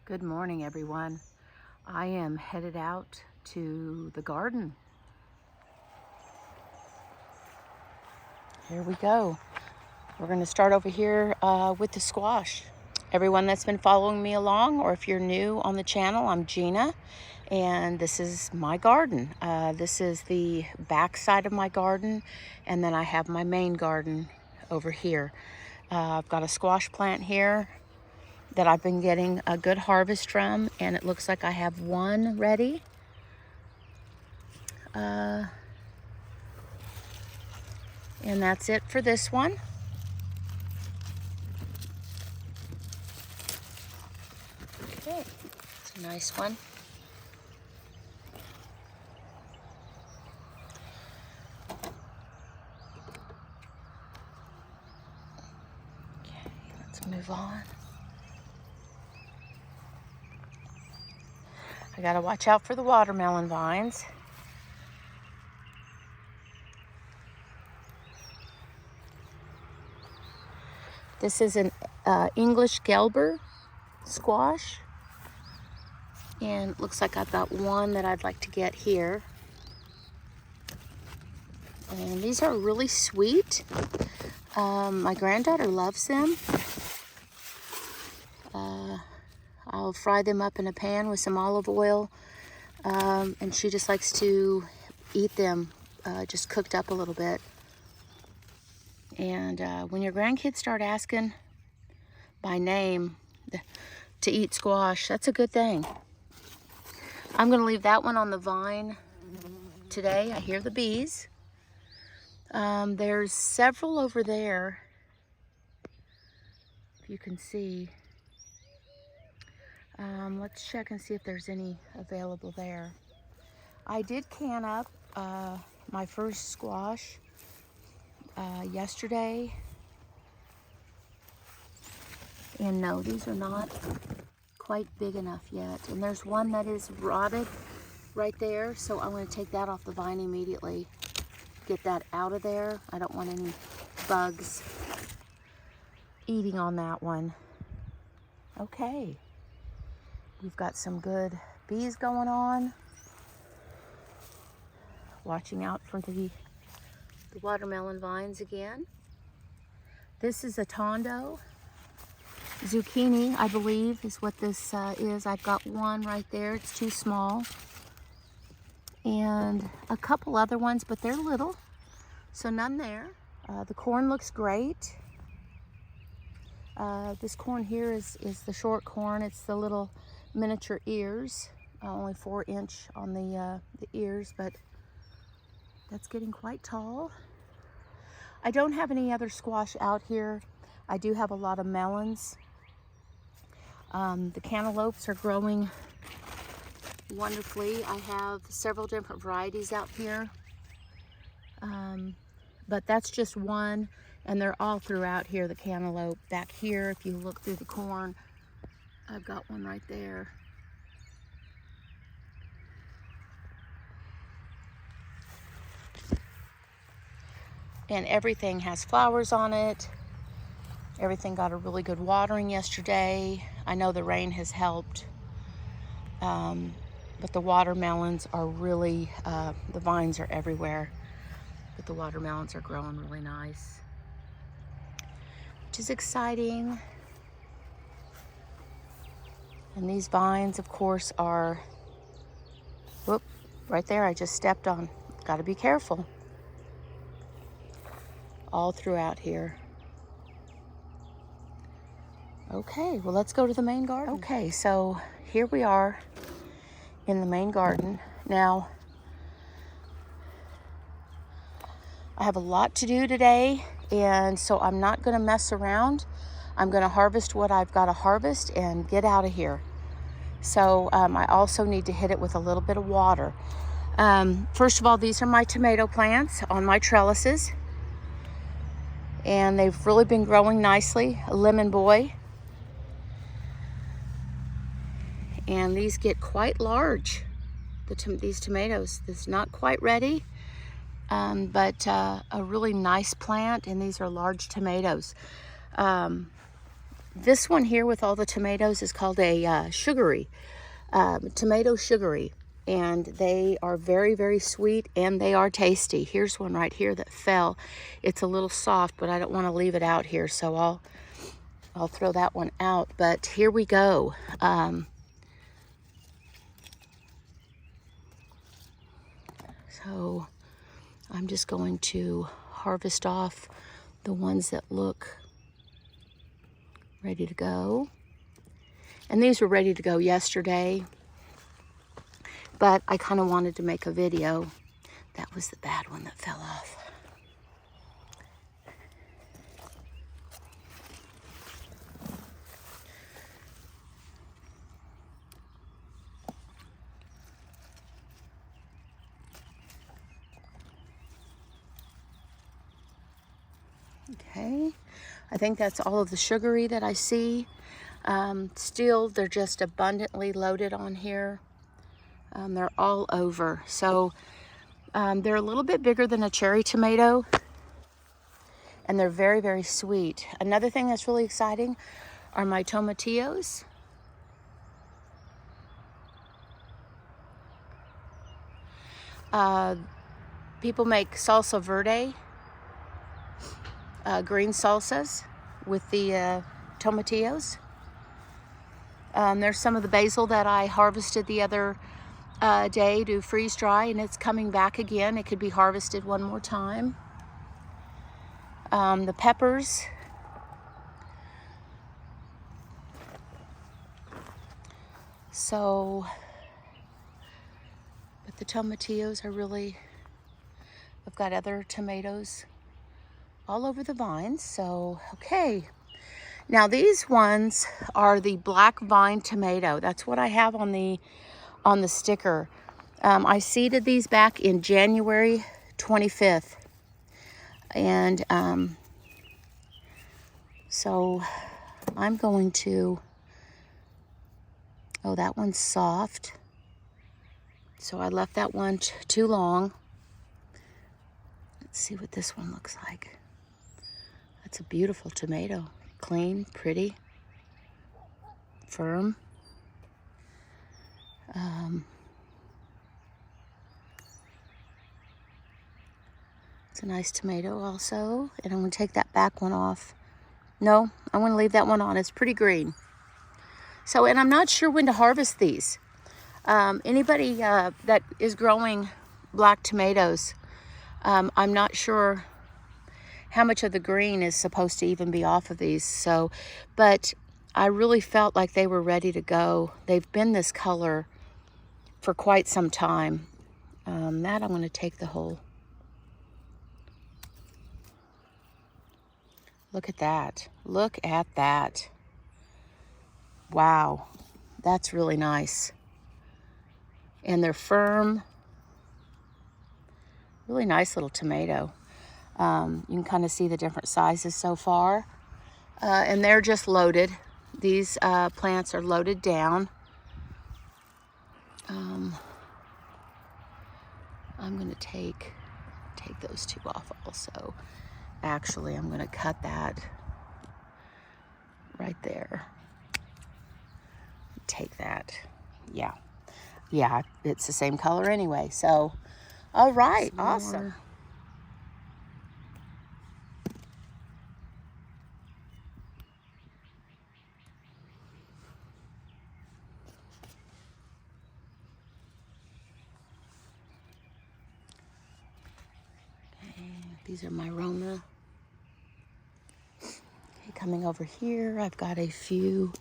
Good morning, everyone. I am headed out to the garden. Here we go. We're going to start over here with the squash. Everyone that's been following me along, or if you're new on the channel, I'm Gina, and this is my garden. This is the back side of my garden, and then I have my main garden over here. I've got a squash plant here that I've been getting a good harvest from, and it looks like I have one ready. And that's it for this one. Okay, it's a nice one. Okay, let's move on. I gotta watch out for the watermelon vines. This is an English Gelber squash, and it looks like I've got one that I'd like to get here. And these are really sweet. My granddaughter loves them. I'll fry them up in a pan with some olive oil, and she just likes to eat them just cooked up a little bit. And when your grandkids start asking by name to eat squash, that's a good thing. I'm going to leave that one on the vine today. I hear the bees. There's several over there, if you can see. Let's check and see if there's any available there. I did can up my first squash yesterday. And no, these are not quite big enough yet. And there's one that is rotted right there, so I'm going to take that off the vine immediately. Get that out of there. I don't want any bugs eating on that one. Okay. We've got some good bees going on. Watching out for the watermelon vines again. This is a Tondo. Zucchini, I believe, is what this is. I've got one right there. It's too small. And a couple other ones, but they're little, so none there. The corn looks great. This corn here is the short corn. It's the little miniature ears, only 4-inch on the ears, but that's getting quite tall. I don't have any other squash out here. I do have a lot of melons. The cantaloupes are growing wonderfully. I have several different varieties out here, but that's just one, and they're all throughout here. The cantaloupe back here, if you look through the corn, I've got one right there. And everything has flowers on it. Everything got a really good watering yesterday. I know the rain has helped. But the watermelons are really, the vines are everywhere, but the watermelons are growing really nice, which is exciting. And these vines, of course, are, whoop, right there, I just stepped on. Got to be careful. All throughout here. Okay, well, let's go to the main garden. Okay, so here we are in the main garden. Now, I have a lot to do today, and so I'm not going to mess around. I'm going to harvest what I've got to harvest and get out of here. So I also need to hit it with a little bit of water. First of all, these are my tomato plants on my trellises, and they've really been growing nicely. A lemon boy. And these get quite large, these tomatoes. This is not quite ready, but a really nice plant, and these are large tomatoes. This one here with all the tomatoes is called a sugary, tomato sugary. And they are very, very sweet, and they are tasty. Here's one right here that fell. It's a little soft, but I don't want to leave it out here, so I'll throw that one out. But here we go. So I'm just going to harvest off the ones that look ready to go. And these were ready to go yesterday, but I kind of wanted to make a video. That was the bad one that fell off. Okay, I think that's all of the sugary that I see. Still, they're just abundantly loaded on here. They're all over. So they're a little bit bigger than a cherry tomato, and they're very, very sweet. Another thing that's really exciting are my tomatillos. People make salsa verde, green salsas with the tomatillos. There's some of the basil that I harvested the other day to freeze dry, and it's coming back again. It could be harvested one more time. The peppers. So, but the tomatillos are really, I've got other tomatoes all over the vines. So, okay. Now these ones are the black vine tomato. That's what I have on the sticker. I seeded these back in January 25th. And so I'm going to, oh, that one's soft. So I left that one too long. Let's see what this one looks like. That's a beautiful tomato. Clean, pretty, firm. It's a nice tomato also. And I'm going to take that back one off. No, I'm going to leave that one on. It's pretty green. So, and I'm not sure when to harvest these. Anybody that is growing black tomatoes, I'm not sure how much of the green is supposed to even be off of these. So, but I really felt like they were ready to go. They've been this color for quite some time. That I'm going to take the whole. Look at that. Look at that. Wow. That's really nice. And they're firm. Really nice little tomato. You can kind of see the different sizes so far. And they're just loaded. These plants are loaded down. I'm going to take those two off also. Actually, I'm going to cut that right there. Take that. Yeah. Yeah, it's the same color anyway. So, all right, awesome. These are my Roma. Okay, coming over here, I've got a few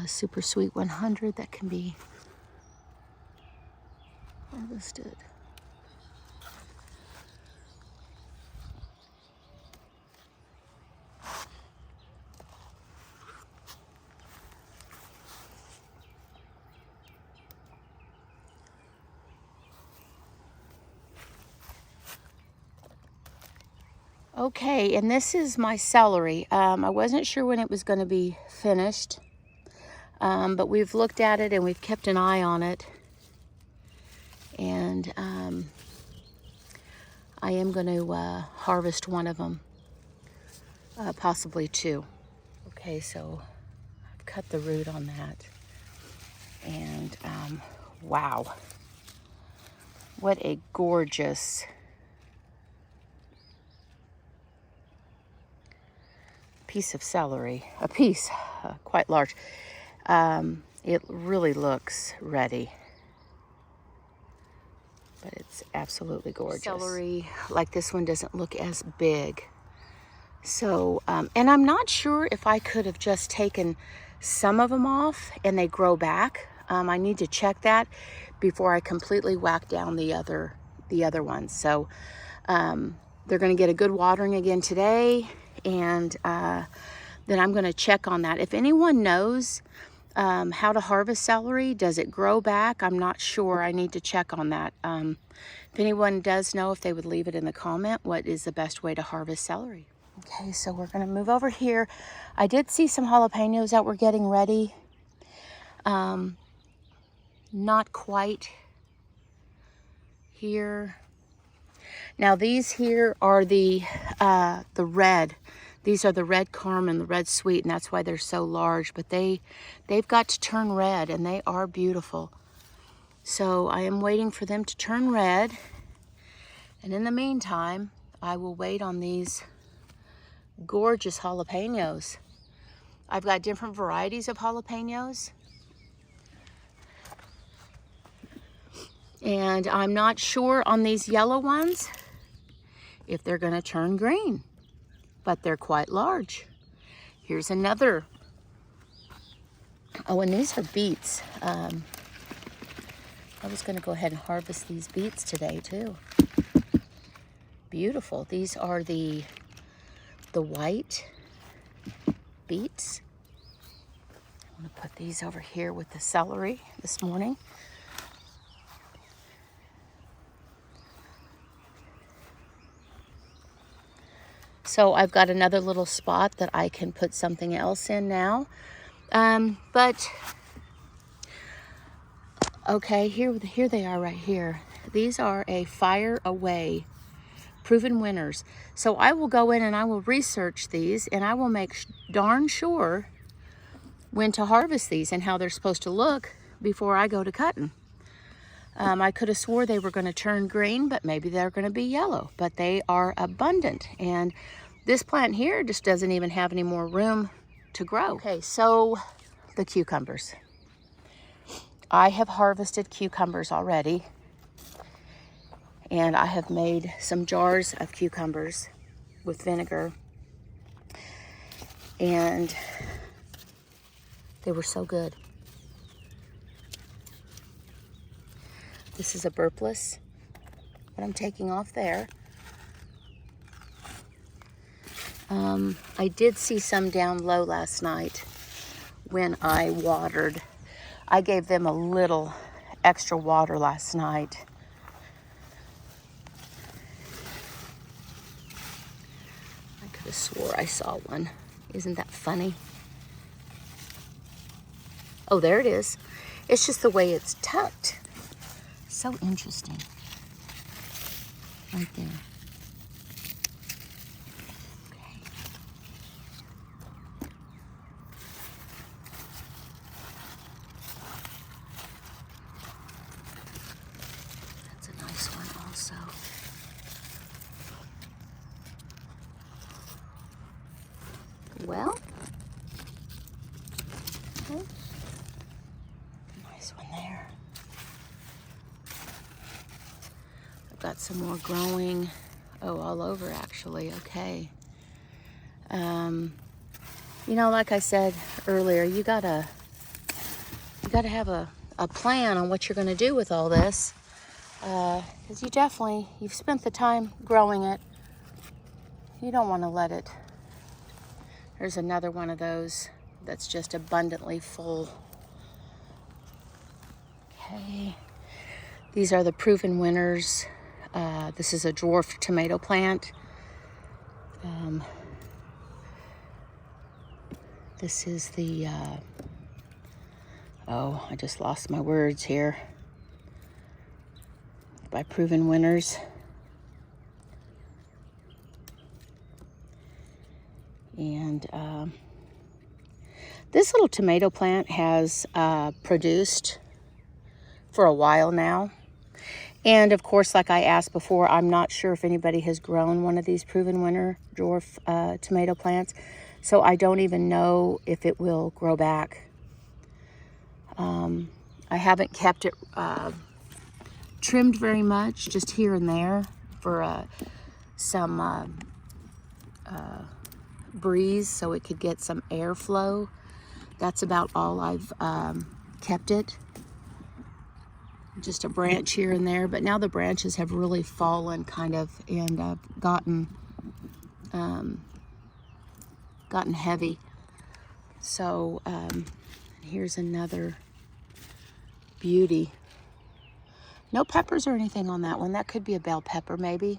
Super Sweet 100 that can be harvested. Okay, and this is my celery. I wasn't sure when it was going to be finished, but we've looked at it and we've kept an eye on it. And I am going to harvest one of them, possibly two. Okay, so I've cut the root on that. And wow, what a gorgeous piece of celery. A piece, quite large. It really looks ready. But it's absolutely gorgeous. Celery like this one doesn't look as big. So, and I'm not sure if I could have just taken some of them off and they grow back. I need to check that before I completely whack down the other ones. So they're going to get a good watering again today, and then I'm going to check on that. If anyone knows how to harvest celery, does it grow back? I'm not sure. I need to check on that. If anyone does know, if they would leave it in the comment, what is the best way to harvest celery? Okay, so we're going to move over here. I did see some jalapenos that were getting ready. Not quite here. Now these here are the red. These are the red Carmen, the red sweet, and that's why they're so large. But they've got to turn red, and they are beautiful. So I am waiting for them to turn red. And in the meantime, I will wait on these gorgeous jalapenos. I've got different varieties of jalapenos. And I'm not sure on these yellow ones if they're going to turn green, but they're quite large. Here's another. Oh, and these are beets. I was going to go ahead and harvest these beets today too. Beautiful. These are the white beets. I'm going to put these over here with the celery this morning. So I've got another little spot that I can put something else in now. But, okay, here they are right here. These are a Fire Away proven winners. So I will go in and I will research these, and I will make darn sure when to harvest these and how they're supposed to look before I go to cutting. I could have swore they were going to turn green, but maybe they're going to be yellow. But they are abundant, and this plant here just doesn't even have any more room to grow. Okay, so the cucumbers. I have harvested cucumbers already, and I have made some jars of cucumbers with vinegar, and they were so good. This is a burpless, what I'm taking off there. I did see some down low last night when I watered. I gave them a little extra water last night. I could have swore I saw one. Isn't that funny? Oh, there it is. It's just the way it's tucked. So interesting. Right there. Okay. That's a nice one also. Well, okay. Nice one there. I've got some more growing. Oh, all over actually. Okay. You know, like I said earlier, you gotta have a plan on what you're gonna do with all this. Because you've spent the time growing it. You don't want to let it. There's another one of those that's just abundantly full. Okay. These are the proven winners. This is a dwarf tomato plant. This is the, oh, I just lost my words here. By proven winners. And This little tomato plant has produced for a while now. And of course, like I asked before, I'm not sure if anybody has grown one of these Proven Winner dwarf tomato plants. So I don't even know if it will grow back. I haven't kept it trimmed very much, just here and there for some breeze so it could get some airflow. That's about all I've kept it. Just a branch here and there, but now the branches have really fallen kind of and gotten heavy. So here's another beauty. No peppers or anything on that one. That could be a bell pepper maybe.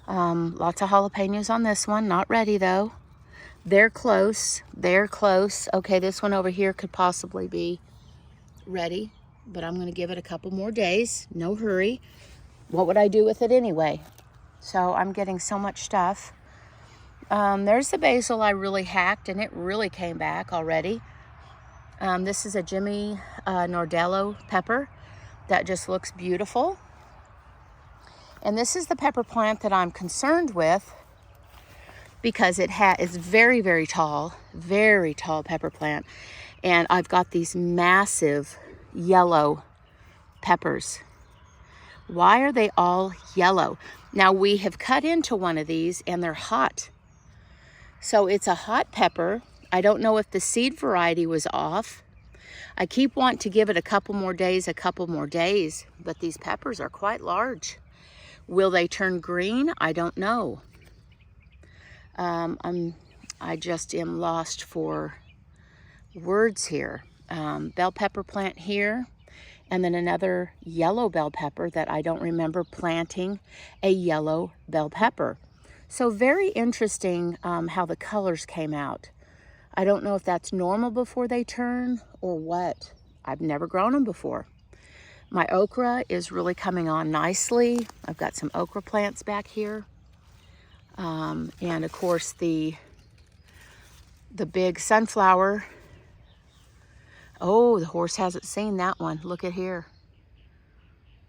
Lots of jalapenos on this one. Not ready though. They're close. They're close. Okay, this one over here could possibly be ready, but I'm going to give it a couple more days. No hurry. What would I do with it anyway? So I'm getting so much stuff. There's the basil I really hacked, and it really came back already. This is a Jimmy Nordello pepper that just looks beautiful. And this is the pepper plant that I'm concerned with because it's very, very tall pepper plant. And I've got these massive yellow peppers. Why are they all yellow? Now we have cut into one of these and they're hot. So it's a hot pepper. I don't know if the seed variety was off. I keep wanting to give it a couple more days, but these peppers are quite large. Will they turn green? I don't know. I just am lost for words here. Bell pepper plant here, and then another yellow bell pepper that I don't remember planting a yellow bell pepper. So very interesting how the colors came out. I don't know if that's normal before they turn or what. I've never grown them before. My okra is really coming on nicely. I've got some okra plants back here. And of course the big sunflower. Oh, the horse hasn't seen that one. Look at here.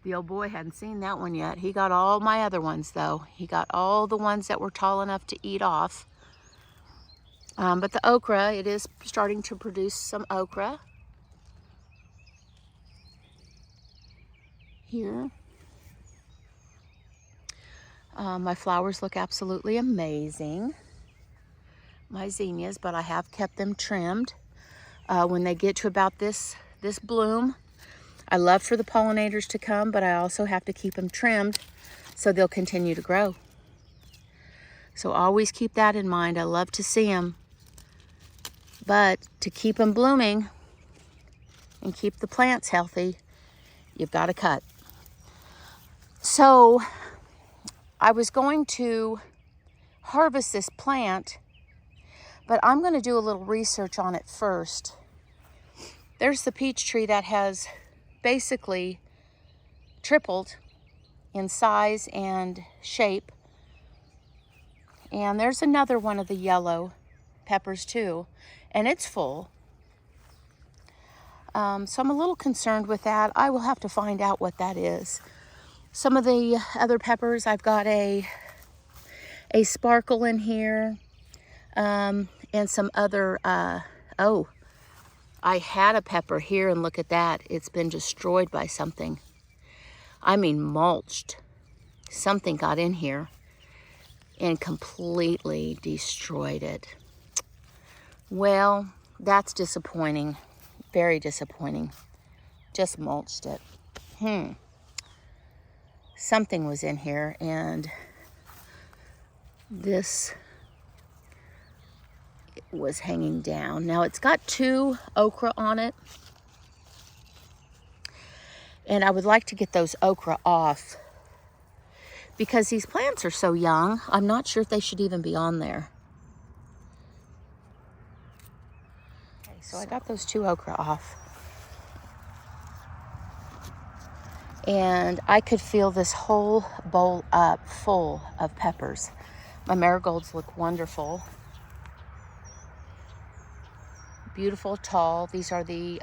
The old boy hadn't seen that one yet. He got all my other ones though. He got all the ones that were tall enough to eat off. But the okra, it is starting to produce some okra. Here. My flowers look absolutely amazing. My zinnias, but I have kept them trimmed. When they get to about this bloom, I love for the pollinators to come, but I also have to keep them trimmed so they'll continue to grow. So always keep that in mind. I love to see them, but to keep them blooming and keep the plants healthy, you've got to cut. So I was going to harvest this plant, but I'm going to do a little research on it first. There's the peach tree that has basically tripled in size and shape. And there's another one of the yellow peppers too, and it's full. So I'm a little concerned with that. I will have to find out what that is. Some of the other peppers, I've got a sparkle in here, and some other, oh, I had a pepper here, and look at that. It's been destroyed by something. I mean, mulched. Something got in here and completely destroyed it. Well, that's disappointing. Very disappointing. Just mulched it. Something was in here, and this was hanging down. Now it's got 2 okra on it, and I would like to get those okra off because these plants are so young. I'm not sure if they should even be on there. Okay, so I got those 2 okra off, and I could fill this whole bowl up full of peppers. My marigolds look wonderful. beautiful, tall. These are the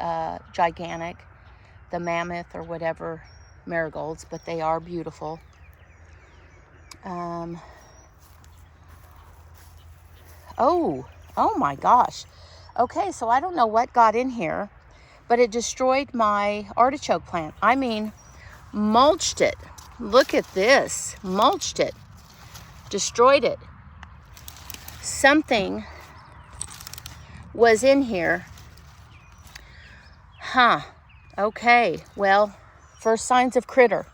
gigantic, the mammoth or whatever marigolds, but they are beautiful. Oh my gosh. Okay, so I don't know what got in here, but it destroyed my artichoke plant. I mean, mulched it. Look at this. Mulched it. Destroyed it. Something was in here. Huh. Okay, well, first signs of critter.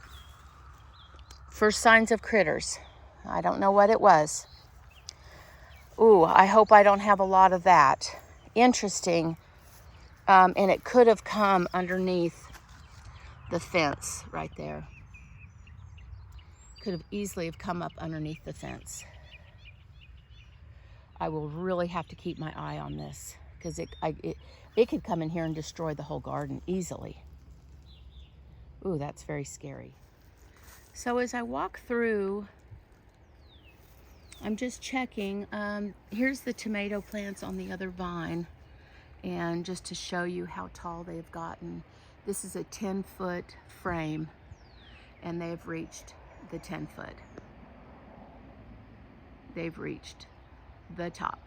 First signs of critters. I don't know what it was. Ooh, I hope I don't have a lot of that. Interesting. And it could have come underneath the fence right there. Could have easily have come up underneath the fence. I will really have to keep my eye on this because it could come in here and destroy the whole garden easily. Ooh, that's very scary. So as I walk through, I'm just checking. Here's the tomato plants on the other vine. And just to show you how tall they've gotten, this is a 10-foot frame, and they've reached the 10-foot. They've reached the top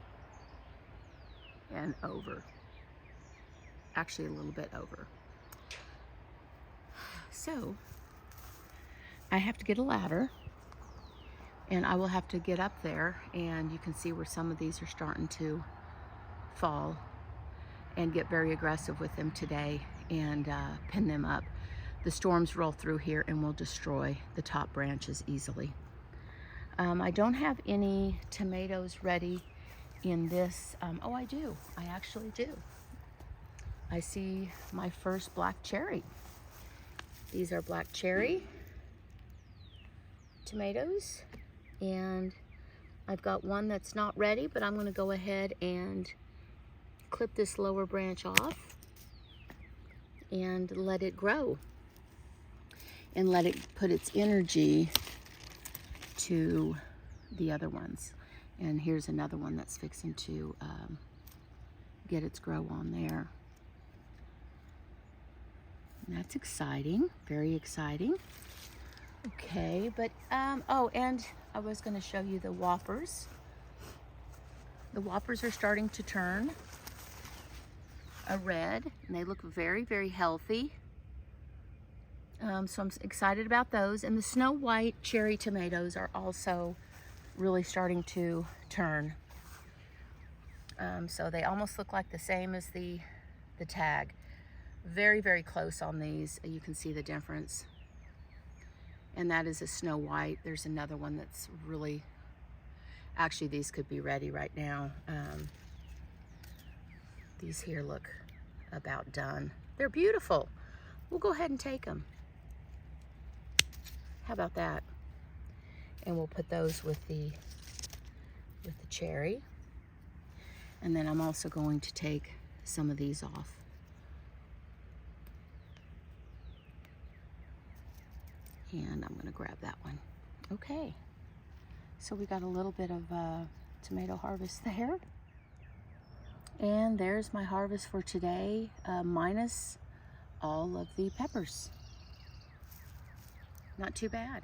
and over. Actually, a little bit over. So, I have to get a ladder, and I will have to get up there, and you can see where some of these are starting to fall, and get very aggressive with them today and pin them up. The storms roll through here and will destroy the top branches easily. I don't have any tomatoes ready in this. Oh, I do. I actually do. I see my first black cherry. These are black cherry tomatoes, and I've got one that's not ready, but I'm going to go ahead and clip this lower branch off and let it grow and let it put its energy to the other ones. And here's another one that's fixing to get its grow on there. And that's exciting, very exciting. Okay, but oh, and I was going to show you the whoppers. The whoppers are starting to turn a red, and they look very, very healthy. So I'm excited about those. And the Snow White cherry tomatoes are also really starting to turn. So they almost look like the same as the tag. Very, very close on these. You can see the difference. And that is a Snow White. There's another one that's really, actually these could be ready right now. These here look about done. They're beautiful. We'll go ahead and take them. How about that? And we'll put those with the cherry. And then I'm also going to take some of these off. And I'm gonna grab that one. Okay, so we got a little bit of tomato harvest there. And there's my harvest for today, minus all of the peppers. Not too bad.